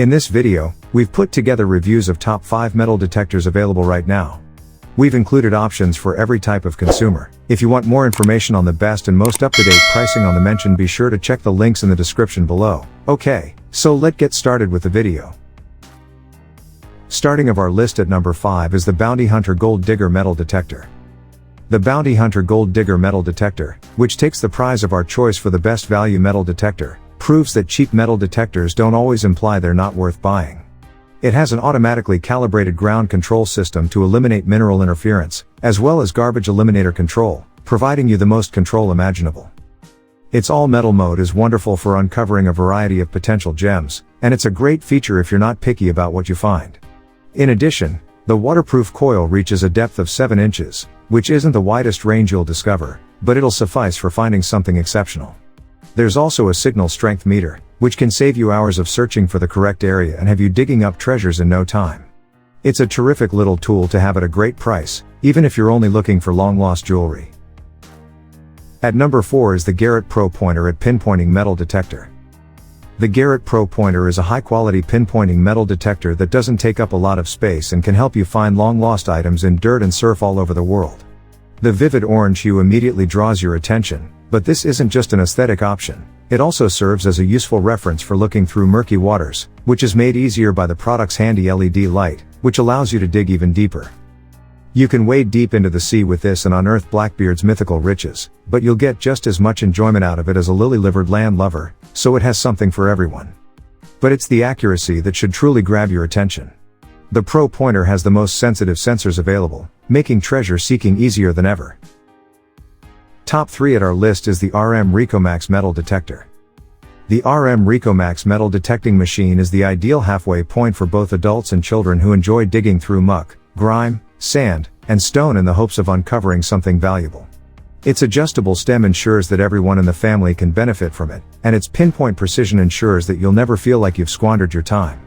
In this video, we've put together reviews of top 5 metal detectors available right now. We've included options for every type of consumer. If you want more information on the best and most up-to-date pricing on the mention, be sure to check the links in the description below. Okay, so let's get started with the video. Starting of our list at number 5 is the Bounty Hunter Gold Digger Metal Detector. The Bounty Hunter Gold Digger Metal Detector, which takes the prize of our choice for the best value metal detector, proves that cheap metal detectors don't always imply they're not worth buying. It has an automatically calibrated ground control system to eliminate mineral interference, as well as garbage eliminator control, providing you the most control imaginable. Its all-metal mode is wonderful for uncovering a variety of potential gems, and it's a great feature if you're not picky about what you find. In addition, the waterproof coil reaches a depth of 7 inches, which isn't the widest range you'll discover, but it'll suffice for finding something exceptional. There's also a signal strength meter, which can save you hours of searching for the correct area and have you digging up treasures in no time. It's a terrific little tool to have at a great price, even if you're only looking for long-lost jewelry. At number 4 is the Garrett Pro Pointer at Pinpointing Metal Detector. The Garrett Pro Pointer is a high-quality pinpointing metal detector that doesn't take up a lot of space and can help you find long-lost items in dirt and surf all over the world. The vivid orange hue immediately draws your attention, but this isn't just an aesthetic option. It also serves as a useful reference for looking through murky waters, which is made easier by the product's handy LED light, which allows you to dig even deeper. You can wade deep into the sea with this and unearth Blackbeard's mythical riches, but you'll get just as much enjoyment out of it as a lily-livered land lover, so it has something for everyone. But it's the accuracy that should truly grab your attention. The Pro Pointer has the most sensitive sensors available, making treasure seeking easier than ever. Top 3 at our list is the RICOMAX Metal Detector. The RICOMAX metal detecting machine is the ideal halfway point for both adults and children who enjoy digging through muck, grime, sand, and stone in the hopes of uncovering something valuable. Its adjustable stem ensures that everyone in the family can benefit from it, and its pinpoint precision ensures that you'll never feel like you've squandered your time.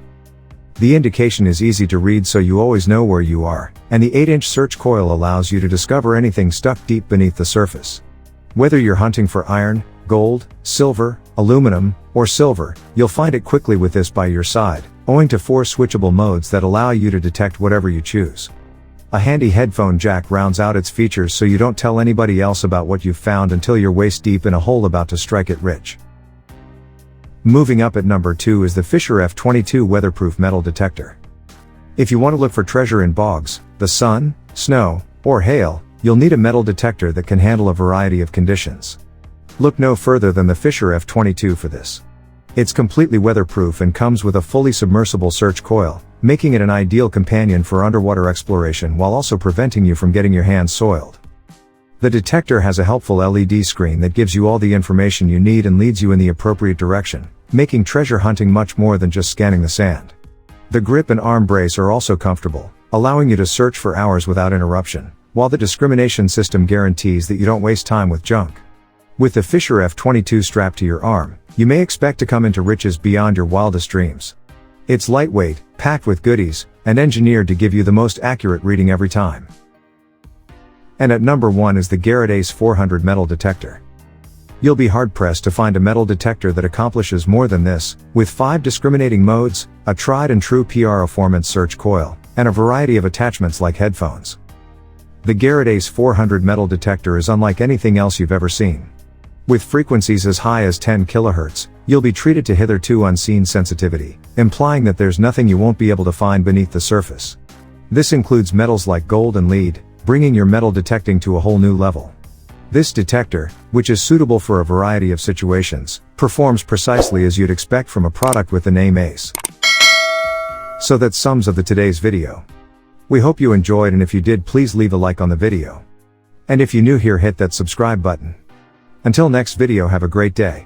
The indication is easy to read, so you always know where you are, and the 8-inch search coil allows you to discover anything stuck deep beneath the surface. Whether you're hunting for iron, gold, silver, aluminum, or silver, you'll find it quickly with this by your side, owing to 4 switchable modes that allow you to detect whatever you choose. A handy headphone jack rounds out its features so you don't tell anybody else about what you've found until you're waist deep in a hole about to strike it rich. Moving up at number 2 is the Fisher F22 Weatherproof Metal Detector. If you want to look for treasure in bogs, the sun, snow, or hail, you'll need a metal detector that can handle a variety of conditions. Look no further than the Fisher F22 for this. It's completely weatherproof and comes with a fully submersible search coil, making it an ideal companion for underwater exploration while also preventing you from getting your hands soiled. The detector has a helpful LED screen that gives you all the information you need and leads you in the appropriate direction, making treasure hunting much more than just scanning the sand. The grip and arm brace are also comfortable, allowing you to search for hours without interruption, while the discrimination system guarantees that you don't waste time with junk. With the Fisher F22 strapped to your arm, you may expect to come into riches beyond your wildest dreams. It's lightweight, packed with goodies, and engineered to give you the most accurate reading every time. And at number 1 is the Garrett Ace 400 Metal Detector. You'll be hard-pressed to find a metal detector that accomplishes more than this, with 5 discriminating modes, a tried-and-true performance search coil, and a variety of attachments like headphones. The Garrett Ace 400 Metal Detector is unlike anything else you've ever seen. With frequencies as high as 10 kHz, you'll be treated to hitherto unseen sensitivity, implying that there's nothing you won't be able to find beneath the surface. This includes metals like gold and lead, bringing your metal detecting to a whole new level. This detector, which is suitable for a variety of situations, performs precisely as you'd expect from a product with the name Ace. So that sums up today's video. We hope you enjoyed, and if you did, please leave a like on the video. And if you're new here, hit that subscribe button. Until next video, have a great day.